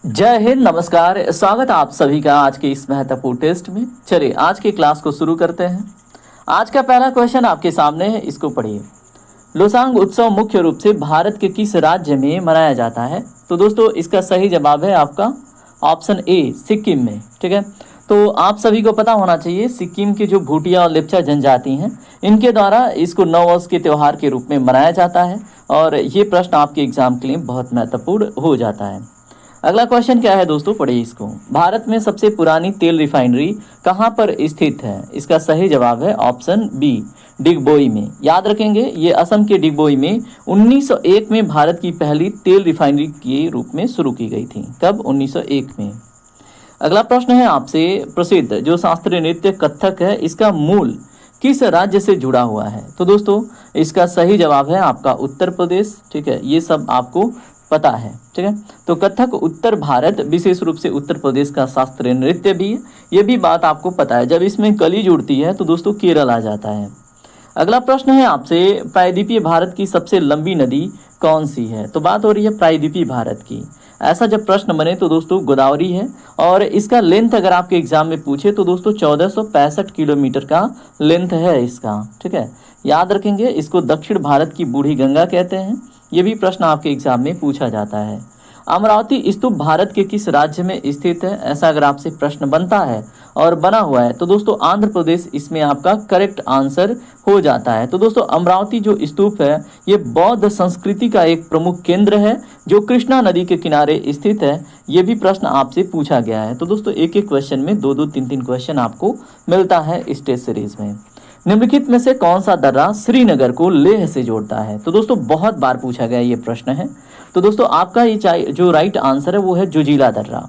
जय हिंद, नमस्कार। स्वागत है आप सभी का आज के इस महत्वपूर्ण टेस्ट में। चलिए आज की क्लास को शुरू करते हैं। आज का पहला क्वेश्चन आपके सामने है, इसको पढ़िए। लोसांग उत्सव मुख्य रूप से भारत के किस राज्य में मनाया जाता है? तो दोस्तों इसका सही जवाब है आपका ऑप्शन ए, सिक्किम में। ठीक है, तो आप सभी को पता होना चाहिए सिक्किम के जो भूटिया और लेप्चा जनजाति हैं, इनके द्वारा इसको नववर्ष के त्यौहार के रूप में मनाया जाता है। और ये प्रश्न आपके एग्जाम के लिए बहुत महत्वपूर्ण हो जाता है। अगला क्वेश्चन क्या है दोस्तों, पढ़िए इसको। भारत में सबसे पुरानी तेल रिफाइनरी कहाँ पर स्थित है? इसका सही जवाब है ऑप्शन बी, डिगबोई में। याद रखेंगे, ये असम के डिगबोई में 1901 में भारत की पहली तेल रिफाइनरी के रूप में शुरू की गई थी। कब? 1901 में। अगला प्रश्न है आपसे, प्रसिद्ध जो शास्त्रीय नृत्य कथक है, इसका मूल किस राज्य से जुड़ा हुआ है? तो दोस्तों इसका सही जवाब है आपका उत्तर प्रदेश। ठीक है, ये सब आपको पता है। ठीक है, तो कथक उत्तर भारत, विशेष रूप से उत्तर प्रदेश का शास्त्रीय नृत्य भी है। ये भी बात आपको पता है। जब इसमें कली जुड़ती है तो दोस्तों केरल आ जाता है। अगला प्रश्न है आपसे, प्रायद्वीपीय भारत की सबसे लंबी नदी कौन सी है? तो बात हो रही है प्रायद्वीपीय भारत की। ऐसा जब प्रश्न बने तो दोस्तों गोदावरी है। और इसका लेंथ अगर आपके एग्जाम में पूछे तो दोस्तों 1465 किलोमीटर का लेंथ है इसका। ठीक है, याद रखेंगे, इसको दक्षिण भारत की बूढ़ी गंगा कहते हैं। ये भी प्रश्न आपके एग्जाम में पूछा जाता है। अमरावती स्तूप भारत के किस राज्य में स्थित है? ऐसा अगर आपसे प्रश्न बनता है और बना हुआ है तो दोस्तों आंध्र प्रदेश इसमें आपका करेक्ट आंसर हो जाता है। तो दोस्तों अमरावती जो स्तूप है ये बौद्ध संस्कृति का एक प्रमुख केंद्र है जो कृष्णा नदी के किनारे स्थित है। ये भी प्रश्न आपसे पूछा गया है। तो दोस्तों एक एक क्वेश्चन में दो दो तीन तीन क्वेश्चन आपको मिलता है इस टेस्ट सीरीज में। निम्नलिखित में से कौन सा दर्रा श्रीनगर को लेह से जोड़ता है? तो दोस्तों बहुत बार पूछा गया ये प्रश्न है। तो दोस्तों आपका ये जो राइट आंसर है वो है जोजिला दर्रा।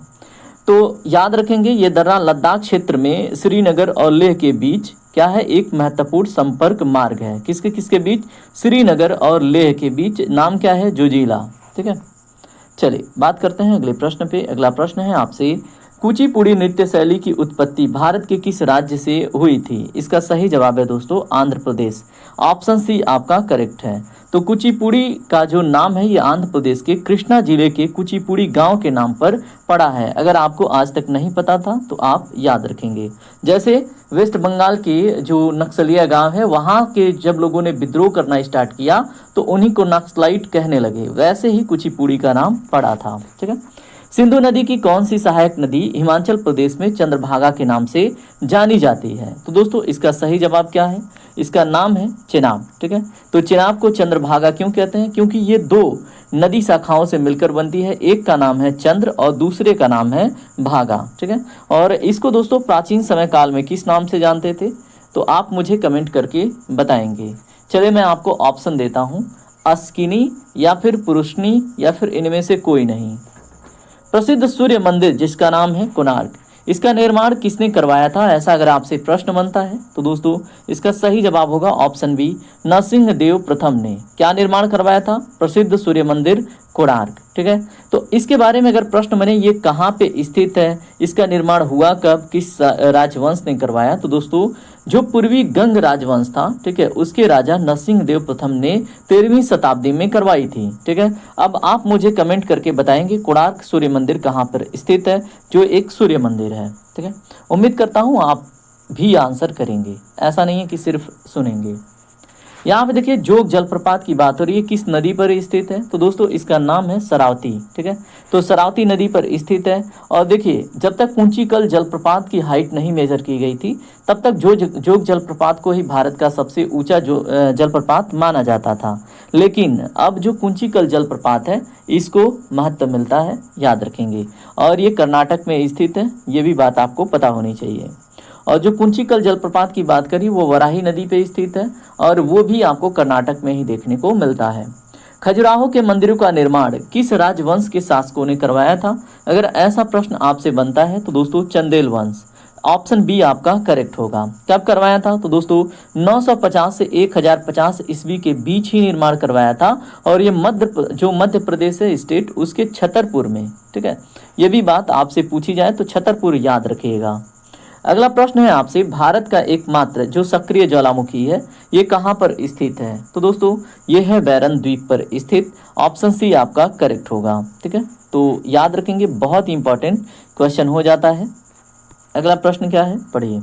तो याद रखेंगे, ये दर्रा लद्दाख क्षेत्र में श्रीनगर और लेह के बीच क्या है, एक महत्वपूर्ण संपर्क मार्ग है। किसके किसके बीच? श्रीनगर और लेह के बीच। नाम क्या है? जोजिला। ठीक है, चलिए बात करते हैं अगले प्रश्न पे। अगला प्रश्न है आपसे, कुचिपुड़ी नृत्य शैली की उत्पत्ति भारत के किस राज्य से हुई थी? इसका सही जवाब है दोस्तों आंध्र प्रदेश। ऑप्शन सी आपका करेक्ट है। तो कुचिपुड़ी का जो नाम है ये आंध्र प्रदेश के कृष्णा जिले के कुचिपुड़ी गांव के नाम पर पड़ा है। अगर आपको आज तक नहीं पता था तो आप याद रखेंगे। जैसे वेस्ट बंगाल के जो नक्सलिया गांव है वहां के जब लोगों ने विद्रोह करना स्टार्ट किया तो उन्हीं को नक्सलाइट कहने लगे, वैसे ही कुचिपुड़ी का नाम पड़ा था। ठीक है, सिंधु नदी की कौन सी सहायक नदी हिमाचल प्रदेश में चंद्रभागा के नाम से जानी जाती है? तो दोस्तों इसका सही जवाब क्या है? इसका नाम है चेनाब। ठीक है, तो चेनाब को चंद्रभागा क्यों कहते हैं? क्योंकि ये दो नदी शाखाओं से मिलकर बनती है। एक का नाम है चंद्र और दूसरे का नाम है भागा। ठीक है, और इसको दोस्तों प्राचीन समय काल में किस नाम से जानते थे? तो आप मुझे कमेंट करके बताएंगे। चलिए मैं आपको ऑप्शन देता हूँ, अस्किनी या फिर पुरुषनी या फिर इनमें से कोई नहीं। प्रसिद्ध सूर्य मंदिर जिसका नाम है कोणार्क, इसका निर्माण किसने करवाया था? ऐसा अगर आपसे प्रश्न बनता है तो दोस्तों इसका सही जवाब होगा ऑप्शन बी, नरसिंहदेव प्रथम ने। क्या निर्माण करवाया था? प्रसिद्ध सूर्य मंदिर कोणार्क। ठीक है, तो इसके बारे में अगर प्रश्न बने ये कहाँ पे स्थित है, इसका निर्माण हुआ कब, किस राजवंश ने करवाया? तो दोस्तों जो पूर्वी गंग राजवंश था, ठीक है, उसके राजा नरसिंहदेव प्रथम ने 13वीं शताब्दी में करवाई थी। ठीक है, अब आप मुझे कमेंट करके बताएंगे कोणार्क सूर्य मंदिर कहाँ पर स्थित है, जो एक सूर्य मंदिर है। ठीक है, उम्मीद करता हूँ आप भी आंसर करेंगे, ऐसा नहीं है कि सिर्फ सुनेंगे। यहाँ पे देखिए जोग जलप्रपात की बात हो रही है, किस नदी पर स्थित है? तो दोस्तों इसका नाम है सरावती। ठीक है, तो सरावती नदी पर स्थित है। और देखिए जब तक कुंचिकल जलप्रपात की हाइट नहीं मेजर की गई थी तब तक जोग जलप्रपात को ही भारत का सबसे ऊंचा जो जलप्रपात माना जाता था। लेकिन अब जो कुंचिकल जलप्रपात है इसको महत्व मिलता है, याद रखेंगे। और ये कर्नाटक में स्थित है, ये भी बात आपको पता होनी चाहिए। और जो कुंचिकल जलप्रपात की बात करी वो वराही नदी पे स्थित है और वो भी आपको कर्नाटक में ही देखने को मिलता है। खजुराहो के मंदिरों का निर्माण किस राजवंश के शासकों ने करवाया था? अगर ऐसा प्रश्न आपसे बनता है तो दोस्तों चंदेल वंश। ऑप्शन बी आपका करेक्ट होगा। कब करवाया था? तो दोस्तों 950 से 1050 ईस्वी के बीच ही निर्माण करवाया था। और ये मध्य प्रदेश है स्टेट, उसके छतरपुर में। ठीक है, ये भी बात आपसे पूछी जाए तो छतरपुर याद रखिएगा। अगला प्रश्न है आपसे, भारत का एकमात्र जो सक्रिय ज्वालामुखी है ये कहाँ पर स्थित है? तो दोस्तों ये है बैरन द्वीप पर स्थित। ऑप्शन सी आपका करेक्ट होगा। ठीक है, तो याद रखेंगे, बहुत ही इंपॉर्टेंट क्वेश्चन हो जाता है। अगला प्रश्न क्या है, पढ़िए।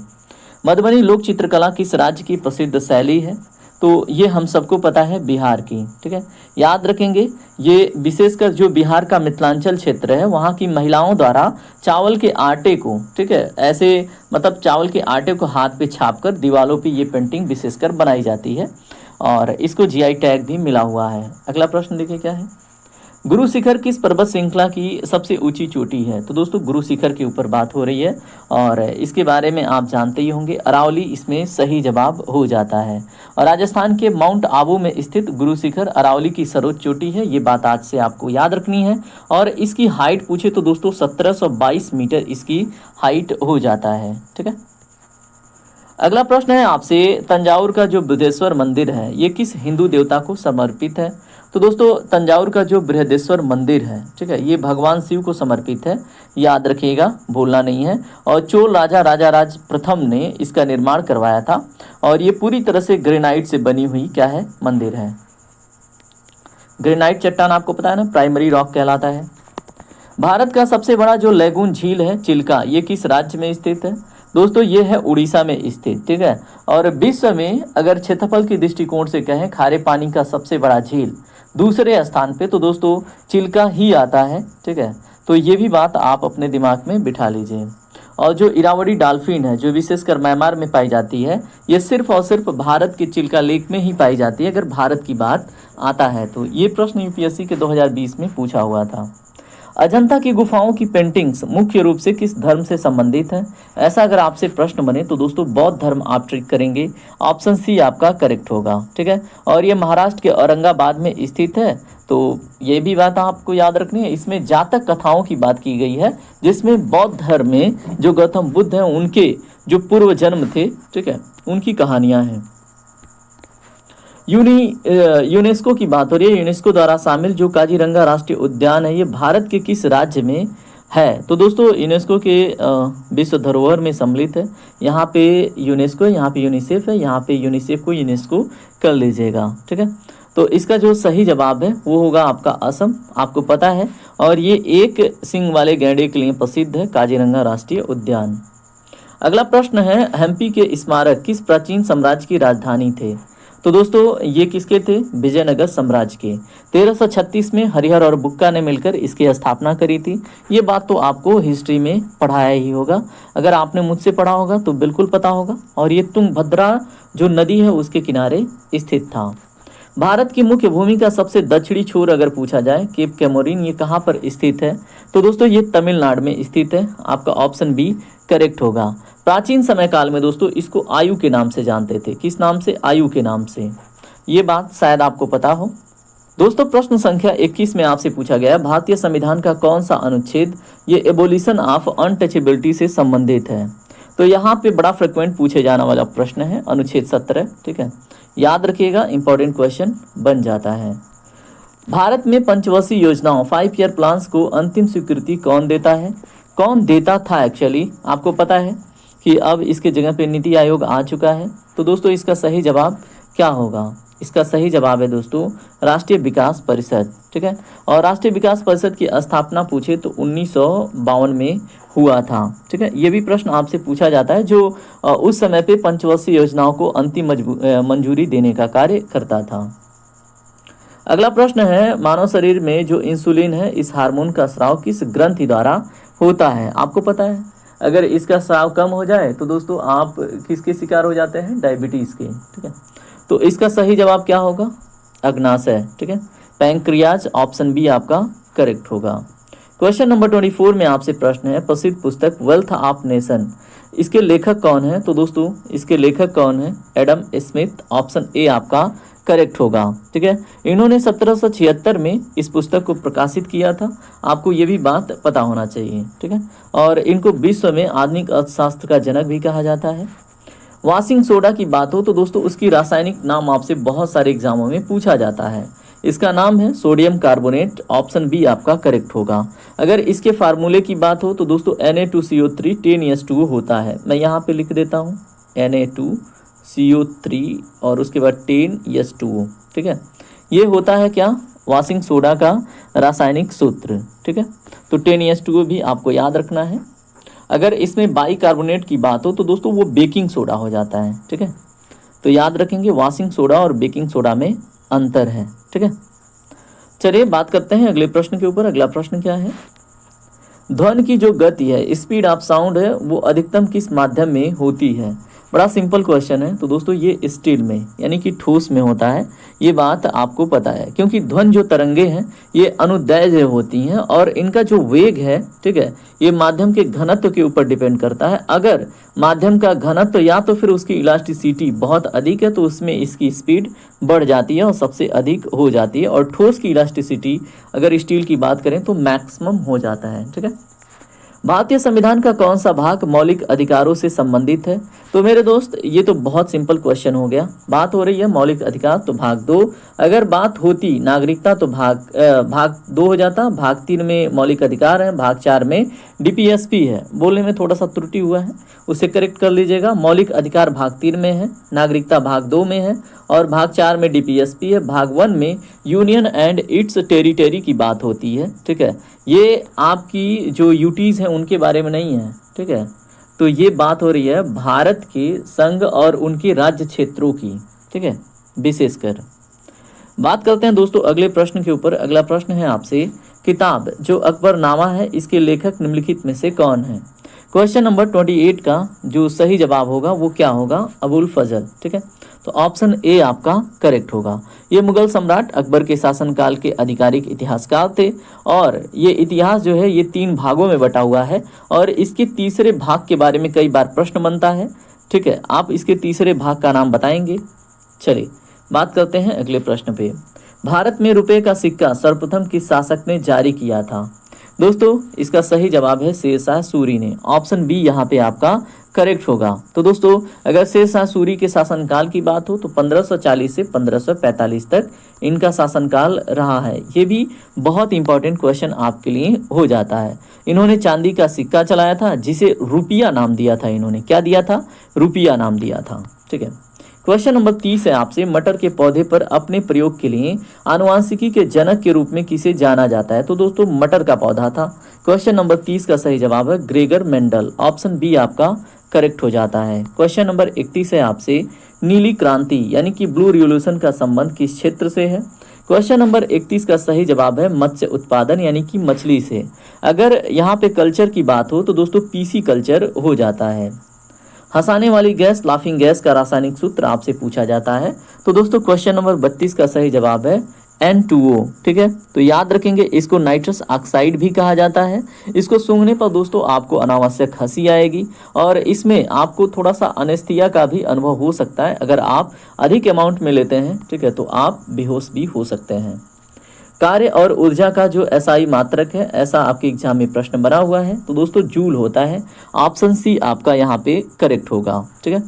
मधुबनी लोक चित्रकला किस राज्य की प्रसिद्ध शैली है? तो ये हम सबको पता है, बिहार की। ठीक है, याद रखेंगे, ये विशेषकर जो बिहार का मिथिलांचल क्षेत्र है वहाँ की महिलाओं द्वारा चावल के आटे को, ठीक है, ऐसे मतलब चावल के आटे को हाथ पे छाप कर दीवारों पे ये पेंटिंग विशेषकर बनाई जाती है और इसको जीआई टैग भी मिला हुआ है। अगला प्रश्न देखिए क्या है, गुरु शिखर किस पर्वत श्रृंखला की सबसे ऊंची चोटी है? तो दोस्तों गुरु शिखर के ऊपर बात हो रही है और इसके बारे में आप जानते ही होंगे, अरावली इसमें सही जवाब हो जाता है। और राजस्थान के माउंट आबू में स्थित गुरु शिखर अरावली की सर्वोच्च चोटी है, ये बात आज से आपको याद रखनी है। और इसकी हाइट पूछे तो दोस्तों 1722 मीटर इसकी हाइट हो जाता है। ठीक है, अगला प्रश्न है आपसे, तंजावुर का जो बृहदेश्वर मंदिर है ये किस हिंदू देवता को समर्पित है? तो दोस्तों तंजावुर का जो बृहदेश्वर मंदिर है, ठीक है, ये भगवान शिव को समर्पित है, याद रखिएगा, भूलना नहीं है। और चोल राजा राजाराज प्रथम ने इसका निर्माण करवाया था और ये पूरी तरह से ग्रेनाइट से बनी हुई क्या है, मंदिर है। ग्रेनाइट चट्टान आपको पता है ना, प्राइमरी रॉक कहलाता है। भारत का सबसे बड़ा जो लैगून झील है चिल्का, ये किस राज्य में स्थित है? दोस्तों ये है उड़ीसा में स्थित। ठीक है, और विश्व में अगर क्षेत्रफल के दृष्टिकोण से कहें खारे पानी का सबसे बड़ा झील दूसरे स्थान पे तो दोस्तों चिल्का ही आता है। ठीक है, तो ये भी बात आप अपने दिमाग में बिठा लीजिए। और जो इरावदी डॉल्फिन है जो विशेषकर म्यांमार में पाई जाती है, ये सिर्फ और सिर्फ भारत के चिल्का लेक में ही पाई जाती है अगर भारत की बात आता है तो। ये प्रश्न यूपीएससी के 2020 में पूछा हुआ था। अजंता की गुफाओं की पेंटिंग्स मुख्य रूप से किस धर्म से संबंधित है? ऐसा अगर आपसे प्रश्न बने तो दोस्तों बौद्ध धर्म आप ट्रिक करेंगे, ऑप्शन सी आपका करेक्ट होगा। ठीक है, और ये महाराष्ट्र के औरंगाबाद में स्थित है, तो ये भी बात आपको याद रखनी है। इसमें जातक कथाओं की बात की गई है जिसमें बौद्ध धर्म में जो गौतम बुद्ध हैं उनके जो पूर्व जन्म थे, ठीक है, उनकी कहानियाँ हैं। यूनेस्को की बात हो रही है, यूनेस्को द्वारा शामिल जो काजीरंगा राष्ट्रीय उद्यान है ये भारत के किस राज्य में है? तो दोस्तों यूनेस्को के विश्व धरोहर में सम्मिलित है। यहाँ पे यूनेस्को है, यहाँ पे यूनिसेफ है, यहाँ पे यूनिसेफ को यूनेस्को कर लीजिएगा। ठीक है, तो इसका जो सही जवाब है वो होगा आपका असम, आपको पता है। और ये एक सिंग वाले गैंडे के लिए प्रसिद्ध है काजीरंगा राष्ट्रीय उद्यान। अगला प्रश्न है, हम्पी के स्मारक किस प्राचीन साम्राज्य की राजधानी थे? तो दोस्तों ये किसके थे? विजयनगर साम्राज्य के। 1336 में हरिहर और बुक्का ने मिलकर इसकी स्थापना करी थी। ये बात तो आपको हिस्ट्री में पढ़ाया ही होगा, अगर आपने मुझसे पढ़ा होगा तो बिल्कुल पता होगा। और ये तुंगभद्रा जो नदी है उसके किनारे स्थित था। भारत की मुख्य भूमि का सबसे दक्षिणी छोर अगर पूछा जाए, केप कैमोरिन, ये कहाँ पर स्थित है? तो दोस्तों ये तमिलनाडु में स्थित है, आपका ऑप्शन बी करेक्ट होगा। प्राचीन समय काल में दोस्तों इसको आयु के नाम से जानते थे। किस नाम से? आयु के नाम से। ये बात शायद आपको पता हो। दोस्तों प्रश्न संख्या 21 में आपसे पूछा गया, भारतीय संविधान का कौन सा अनुच्छेद ये एबोलिशन ऑफ अनटचेबिलिटी से संबंधित है? तो यहाँ पे बड़ा फ्रिक्वेंट पूछे जाने वाला प्रश्न है, अनुच्छेद 17। ठीक है, याद रखिएगा, इंपॉर्टेंट क्वेश्चन बन जाता है। भारत में पंचवर्षीय योजनाओं 5 ईयर प्लान्स को अंतिम स्वीकृति कौन देता है? कौन देता था एक्चुअली, आपको पता है कि अब इसके जगह पे नीति आयोग आ चुका है। तो दोस्तों इसका सही जवाब क्या होगा? इसका सही जवाब है दोस्तों राष्ट्रीय विकास परिषद। ठीक है, और राष्ट्रीय विकास परिषद की स्थापना पूछे तो 1952 में हुआ था। ठीक है, ये भी प्रश्न आपसे पूछा जाता है जो उस समय पे पंचवर्षीय योजनाओं को अंतिम मंजूरी देने का कार्य करता था। अगला प्रश्न है, मानव शरीर में जो इंसुलिन है इस हार्मोन का स्राव किस ग्रंथि द्वारा होता है? आपको पता है, अगर इसका स्राव कम हो जाए तो दोस्तों आप किसके शिकार हो जाते हैं? डायबिटीज़ के। ठीक है, तो इसका सही जवाब क्या होगा? अग्नाशय। ठीक है, पैंक्रियाज, ऑप्शन बी आपका करेक्ट होगा। क्वेश्चन नंबर 24 में आपसे प्रश्न है, प्रसिद्ध पुस्तक वेल्थ ऑफ नेशन, इसके लेखक कौन है? तो दोस्तों इसके लेखक कौन है? एडम स्मिथ, ऑप्शन ए आपका करेक्ट होगा। ठीक है, इन्होंने 1776 में इस पुस्तक को प्रकाशित किया था, आपको ये भी बात पता होना चाहिए। ठीक है, और इनको विश्व में आधुनिक अर्थशास्त्र का जनक भी कहा जाता है। वॉशिंग सोडा की बात हो तो दोस्तों उसकी रासायनिक नाम आपसे बहुत सारे एग्जामों में पूछा जाता है। इसका नाम है सोडियम कार्बोनेट। ऑप्शन बी आपका करेक्ट होगा। अगर इसके फार्मूले की बात हो तो दोस्तों Na2CO3 10S2O होता है। मैं यहाँ पे लिख देता हूँ Na2CO3 और उसके बाद 10S2O। ठीक है, ये होता है क्या, वॉशिंग सोडा का रासायनिक सूत्र। ठीक है, तो 10S2O भी आपको याद रखना है। अगर इसमें बाइकार्बोनेट की बात हो तो दोस्तों वो बेकिंग सोडा हो जाता है। ठीक है, तो याद रखेंगे वॉशिंग सोडा और बेकिंग सोडा में अंतर है। ठीक है, चलिए बात करते हैं अगले प्रश्न के ऊपर। अगला प्रश्न क्या है, ध्वनि की जो गति है, स्पीड ऑफ साउंड है, वो अधिकतम किस माध्यम में होती है। बड़ा सिंपल क्वेश्चन है। तो दोस्तों ये स्टील में यानी कि ठोस में होता है, ये बात आपको पता है, क्योंकि ध्वनि जो तरंगे हैं ये अनुदैर्ध्य होती हैं और इनका जो वेग है, ठीक है, ये माध्यम के घनत्व के ऊपर डिपेंड करता है। अगर माध्यम का घनत्व या तो फिर उसकी इलास्टिसिटी बहुत अधिक है तो उसमें इसकी स्पीड बढ़ जाती है और सबसे अधिक हो जाती है, और ठोस की इलास्टिसिटी अगर स्टील की बात करें तो मैक्सिमम हो जाता है। ठीक है, भारतीय संविधान का कौन सा भाग मौलिक अधिकारों से संबंधित है। तो मेरे दोस्त ये तो बहुत सिंपल क्वेश्चन हो गया। बात हो रही है मौलिक अधिकार तो भाग 2, अगर बात होती नागरिकता तो भाग 2 हो जाता। भाग 3 में मौलिक अधिकार है, भाग 4 में डीपीएसपी है। बोलने में थोड़ा सा त्रुटि हुआ है, उसे करेक्ट कर लीजिएगा। मौलिक अधिकार भाग 3 में है, नागरिकता भाग 2 में है और भाग 4 में डीपीएसपी है। भाग 1 में यूनियन एंड इट्स टेरिटरी की बात होती है। ठीक है, ये आपकी जो यूटीज़ हैं उनके बारे में नहीं है। ठीक है, तो ये बात हो रही है भारत के संघ और उनके राज्य क्षेत्रों की। ठीक है, विशेषकर बात करते हैं दोस्तों अगले प्रश्न के ऊपर। अगला प्रश्न है आपसे, किताब जो अकबरनामा है इसके लेखक निम्नलिखित में से कौन है। क्वेश्चन नंबर 28 का जो सही जवाब होगा वो क्या होगा, अबुल फजल। ठीक है, तो ऑप्शन ए आपका करेक्ट होगा। ये मुगल सम्राट अकबर के शासनकाल के आधिकारिक इतिहासकार थे और ये इतिहास जो है ये 3 भागों में बटा हुआ है और इसके तीसरे भाग के बारे में कई बार प्रश्न बनता है। ठीक है, आप इसके तीसरे भाग का नाम बताएंगे। चलिए बात करते हैं अगले प्रश्न पे। भारत में रुपए का सिक्का सर्वप्रथम किस शासक ने जारी किया था। दोस्तों इसका सही जवाब है शेरशाह सूरी ने। ऑप्शन बी यहाँ पे आपका करेक्ट होगा। तो दोस्तों अगर शेरशाह सूरी के शासनकाल की बात हो तो 1540 से 1545 तक इनका शासनकाल रहा है। ये भी बहुत इंपॉर्टेंट क्वेश्चन आपके लिए हो जाता है। इन्होंने चांदी का सिक्का चलाया था जिसे रुपया नाम दिया था। इन्होंने क्या दिया था, रुपया नाम दिया था। ठीक है, क्वेश्चन नंबर 30 है आपसे, मटर के पौधे पर अपने प्रयोग के लिए आनुवांशिकी के जनक के रूप में किसे जाना जाता है। तो दोस्तों मटर का पौधा था। क्वेश्चन नंबर 30 का सही जवाब है ग्रेगर मेंडल। ऑप्शन बी आपका करेक्ट हो जाता है। क्वेश्चन नंबर 31 है आपसे, नीली क्रांति यानी कि ब्लू रिवोल्यूशन का संबंध किस क्षेत्र से है। क्वेश्चन नंबर 31 का सही जवाब है मत्स्य उत्पादन यानी कि मछली से। अगर यहाँ पे कल्चर की बात हो तो दोस्तों पीसी कल्चर हो जाता है। हंसाने वाली गैस लाफिंग गैस का रासायनिक सूत्र आपसे पूछा जाता है। तो दोस्तों क्वेश्चन नंबर 32 का सही जवाब है N2O। ठीक है, तो याद रखेंगे इसको नाइट्रस ऑक्साइड भी कहा जाता है। इसको सूंघने पर दोस्तों आपको अनावश्यक हंसी आएगी और इसमें आपको थोड़ा सा अनेस्थीसिया का भी अनुभव हो सकता है। अगर आप अधिक अमाउंट में लेते हैं, ठीक है, तो आप बेहोश भी हो सकते हैं। कार्य और ऊर्जा का जो एसआई मात्रक है, ऐसा आपके एग्जाम में प्रश्न बना हुआ है। तो दोस्तों जूल होता है। ऑप्शन सी आपका यहाँ पे करेक्ट होगा। ठीक है,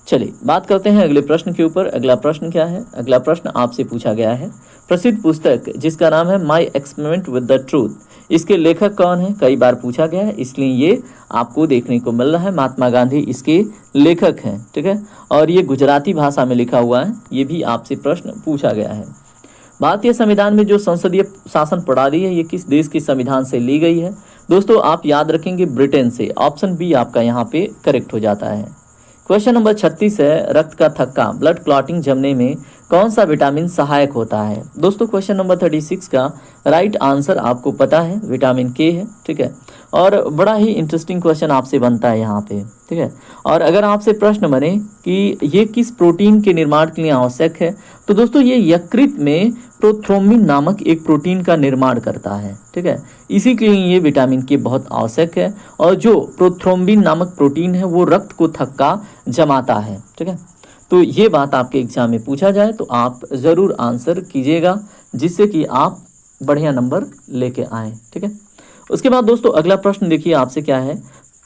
चलिए बात करते हैं अगले प्रश्न के ऊपर। अगला प्रश्न क्या है, अगला प्रश्न आपसे पूछा गया है, प्रसिद्ध पुस्तक जिसका नाम है my experiment with the truth, इसके लेखक कौन है। कई बार पूछा गया है इसलिए ये आपको देखने को मिल रहा है। महात्मा गांधी इसके लेखक हैं। ठीक है, और ये गुजराती भाषा में लिखा हुआ है। ये भी आपसे प्रश्न पूछा गया है। भारतीय संविधान में जो संसदीय शासन प्रणाली है ये किस देश के संविधान से ली गई है। दोस्तों आप याद रखेंगे ब्रिटेन से। ऑप्शन बी आपका यहाँ पे करेक्ट हो जाता है। क्वेश्चन नंबर 36 है, रक्त का थक्का ब्लड क्लॉटिंग जमने में कौन सा विटामिन सहायक होता है। दोस्तों क्वेश्चन नंबर 36 का राइट आंसर आपको पता है विटामिन के है। ठीक है, और बड़ा ही इंटरेस्टिंग क्वेश्चन आपसे बनता है यहाँ पे। ठीक है, और अगर आपसे प्रश्न बने कि ये किस प्रोटीन के निर्माण के लिए आवश्यक है, तो दोस्तों ये यकृत में प्रोथ्रोम्बिन नामक एक प्रोटीन का निर्माण करता है। ठीक है, इसी के लिए ये विटामिन के बहुत आवश्यक है और जो प्रोथ्रोम्बिन नामक प्रोटीन है वो रक्त को थक्का जमाता है। ठीक है, तो ये बात आपके एग्जाम में पूछा जाए तो आप ज़रूर आंसर कीजिएगा जिससे कि आप बढ़िया नंबर लेके आएँ। ठीक है, उसके बाद दोस्तों अगला प्रश्न देखिए आपसे क्या है,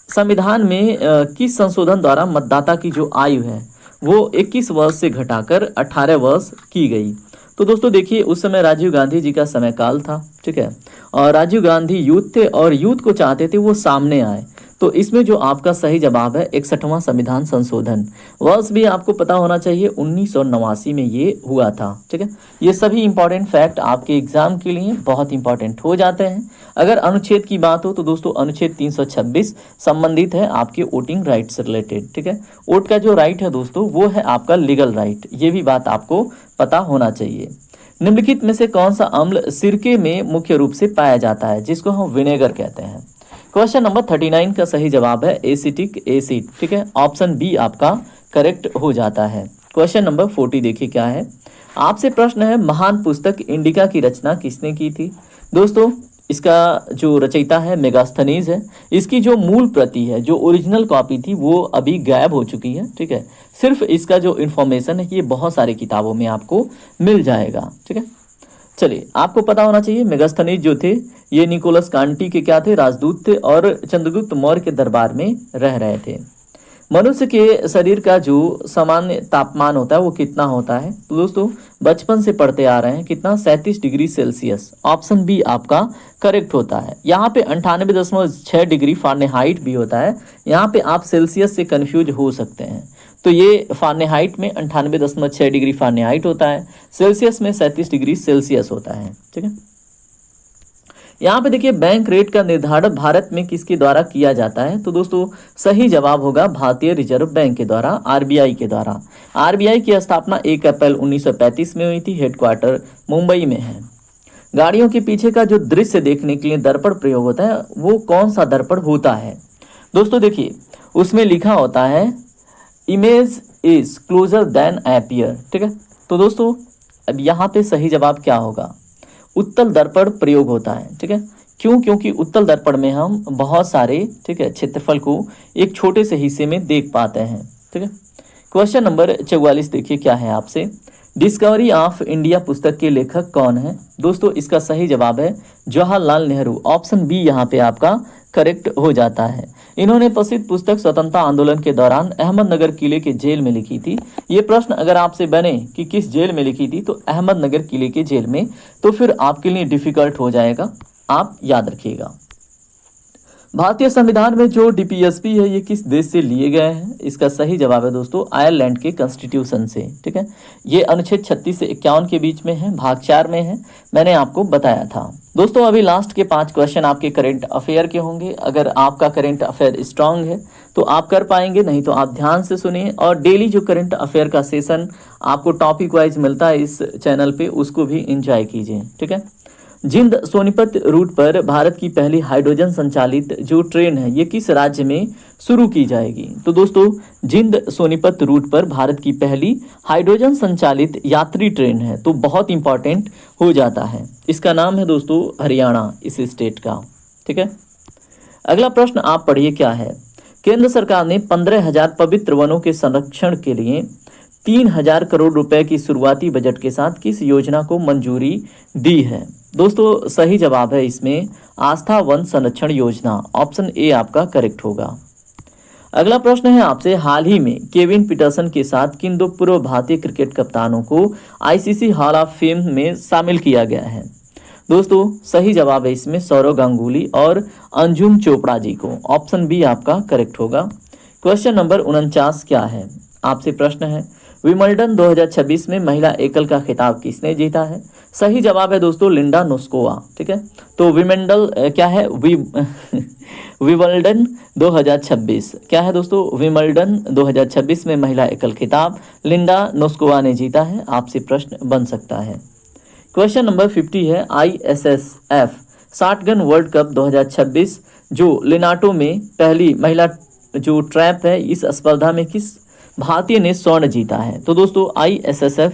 संविधान में किस संशोधन द्वारा मतदाता की जो आयु है वो 21 वर्ष से घटाकर 18 वर्ष की गई। तो दोस्तों देखिए उस समय राजीव गांधी जी का समय काल था, ठीक है, और राजीव गांधी यूथ थे और यूथ को चाहते थे वो सामने आए। तो इसमें जो आपका सही जवाब है 61वां संविधान संशोधन, वर्ष भी आपको पता होना चाहिए 1989 में ये हुआ था, ठीक है। ये सभी इंपॉर्टेंट फैक्ट आपके एग्जाम के लिए बहुत इंपॉर्टेंट हो जाते हैं। अगर अनुच्छेद की बात हो तो दोस्तों अनुच्छेद 326 संबंधित है आपके वोटिंग राइट से रिलेटेड, ठीक है। वोट का जो राइट है दोस्तों वो है आपका लीगल राइट, ये भी बात आपको पता होना चाहिए। निम्नलिखित में से कौन सा अम्ल सिरके में मुख्य रूप से पाया जाता है, जिसको हम विनेगर कहते हैं। क्वेश्चन नंबर 39 का सही जवाब है एसिटिक एसिड, ठीक है, ऑप्शन बी आपका करेक्ट हो जाता है। क्वेश्चन नंबर 40 देखिए क्या है, आपसे प्रश्न है महान पुस्तक इंडिका की रचना किसने की थी। दोस्तों इसका जो रचयिता है मेगास्थनीज है। इसकी जो मूल प्रति है, जो ओरिजिनल कॉपी थी, वो अभी गायब हो चुकी है, ठीक है। सिर्फ इसका जो इन्फॉर्मेशन है ये बहुत सारी किताबों में आपको मिल जाएगा, ठीक है। चलिए आपको पता होना चाहिए मेगास्थनीज जो थे ये निकोलस कांटी के क्या थे, राजदूत थे और चंद्रगुप्त मौर्य के दरबार में रह रहे थे। मनुष्य के शरीर का जो सामान्य तापमान होता है वो कितना होता है, तो दोस्तों बचपन से पढ़ते आ रहे हैं कितना, 37 डिग्री सेल्सियस, ऑप्शन बी आपका करेक्ट होता है। यहाँ पे 98.6 डिग्री फारेनहाइट भी होता है, यहाँ पे आप सेल्सियस से कंफ्यूज हो सकते हैं। तो ये फारेनहाइट में 98.6 डिग्री फारेनहाइट होता है, सेल्सियस में 37 डिग्री सेल्सियस होता है, ठीक है। यहाँ पे देखिए बैंक रेट का निर्धारण भारत में किसके द्वारा किया जाता है, तो दोस्तों सही जवाब होगा भारतीय रिजर्व बैंक के द्वारा, आरबीआई के द्वारा। आरबीआई की स्थापना 1 अप्रैल 1935 में हुई थी, हेडक्वार्टर मुंबई में है। गाड़ियों के पीछे का जो दृश्य देखने के लिए दर्पण प्रयोग होता है वो कौन सा दर्पण होता है। दोस्तों देखिए उसमें लिखा होता है image is closure then appear, ठीक है। तो दोस्तों अब यहाँ पे सही जवाब क्या होगा, उत्तल दर्पण प्रयोग होता है, ठीक है। क्यों, क्योंकि उत्तल दर्पण में हम बहुत सारे, ठीक है, क्षेत्रफल को एक छोटे से हिस्से में देख पाते हैं, ठीक है। क्वेश्चन नंबर 44 देखिए क्या है आपसे, डिस्कवरी ऑफ इंडिया पुस्तक के लेखक कौन है। दोस्तों इसका सही जवाब है जवाहरलाल नेहरू, ऑप्शन बी यहाँ पे आपका करेक्ट हो जाता है। इन्होंने प्रसिद्ध पुस्तक स्वतंत्रता आंदोलन के दौरान अहमदनगर किले के जेल में लिखी थी। ये प्रश्न अगर आपसे बने कि किस जेल में लिखी थी, तो अहमदनगर किले के जेल में, तो फिर आपके लिए डिफिकल्ट हो जाएगा, आप याद रखिएगा। भारतीय संविधान में जो डीपीएसपी है ये किस देश से लिए गए हैं, इसका सही जवाब है दोस्तों आयरलैंड के कॉन्स्टिट्यूशन से, ठीक है। ये अनुच्छेद 36 से 51 के बीच में है, भाग 4 में है, मैंने आपको बताया था। दोस्तों अभी लास्ट के 5 क्वेश्चन आपके करंट अफेयर के होंगे। अगर आपका करंट अफेयर स्ट्रांग है तो आप कर पाएंगे, नहीं तो आप ध्यान से सुनिए। और डेली जो करंट अफेयर का सेशन आपको टॉपिक वाइज मिलता है इस चैनल पे, उसको भी इंजॉय कीजिए, ठीक है। जिंद सोनीपत रूट पर भारत की पहली हाइड्रोजन संचालित जो ट्रेन है ये किस राज्य में शुरू की जाएगी। तो दोस्तों जिंद सोनीपत रूट पर भारत की पहली हाइड्रोजन संचालित यात्री ट्रेन है, तो बहुत इंपॉर्टेंट हो जाता है। इसका नाम है दोस्तों हरियाणा, इस स्टेट का, ठीक है। अगला प्रश्न आप पढ़िए क्या है, केंद्र सरकार ने 15,000 पवित्र वनों के संरक्षण के लिए 3,000 करोड़ रुपए की शुरुआती बजट के साथ किस योजना को मंजूरी दी है। दोस्तों सही जवाब है इसमें आस्था वन संरक्षण योजना, ऑप्शन ए आपका करेक्ट होगा। अगला प्रश्न है आपसे, हाल ही में केविन पीटरसन के साथ किन 2 पूर्व भारतीय क्रिकेट कप्तानों को आईसीसी हॉल ऑफ फेम में शामिल किया गया है। दोस्तों सही जवाब है इसमें सौरव गांगुली और अंजुम चोपड़ा जी को, ऑप्शन बी आपका करेक्ट होगा। क्वेश्चन नंबर 49 क्या है, आपसे प्रश्न है विंबलडन 2026 में महिला एकल का खिताब किसने जीता है। सही जवाब है दोस्तों लिंडा नोस्कोवा, ठीक है। तो विंबलडन क्या है, विंबलडन 2026 क्या है दोस्तों, विंबलडन 2026 में महिला एकल खिताब लिंडा नोस्कोवा ने जीता है, आपसे प्रश्न बन सकता है। क्वेश्चन नंबर 50 है ISSF शॉटगन वर्ल्ड कप 2026 जो लिनाटो में पहली महिला जो ट्रैप है, इस स्पर्धा में किस भारतीय ने स्वर्ण जीता है। तो दोस्तों ISSF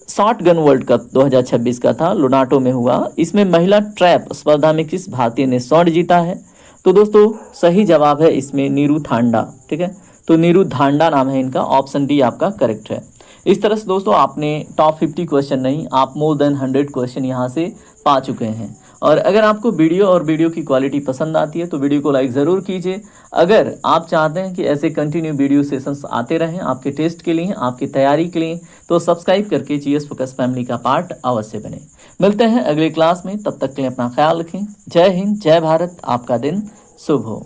शॉटगन वर्ल्ड कप 2026 का था, लोनाटो में हुआ। इसमें महिला ट्रैप स्पर्धा में किस भारतीय ने स्वर्ण जीता है। तो दोस्तों सही जवाब है इसमें नीरू थांडा, ठीक है। तो नीरू थांडा नाम है इनका, ऑप्शन डी आपका करेक्ट है। इस तरह से दोस्तों आपने टॉप 50 क्वेश्चन नहीं, आप मोर देन 100 क्वेश्चन यहाँ से पा चुके हैं। और अगर आपको वीडियो और वीडियो की क्वालिटी पसंद आती है तो वीडियो को लाइक ज़रूर कीजिए। अगर आप चाहते हैं कि ऐसे कंटिन्यू वीडियो सेशंस आते रहें आपके टेस्ट के लिए, आपकी तैयारी के लिए, तो सब्सक्राइब करके जीएस फोकस फैमिली का पार्ट अवश्य बने। मिलते हैं अगले क्लास में, तब तक के लिए अपना ख्याल रखें। जय हिंद, जय भारत, आपका दिन शुभ हो।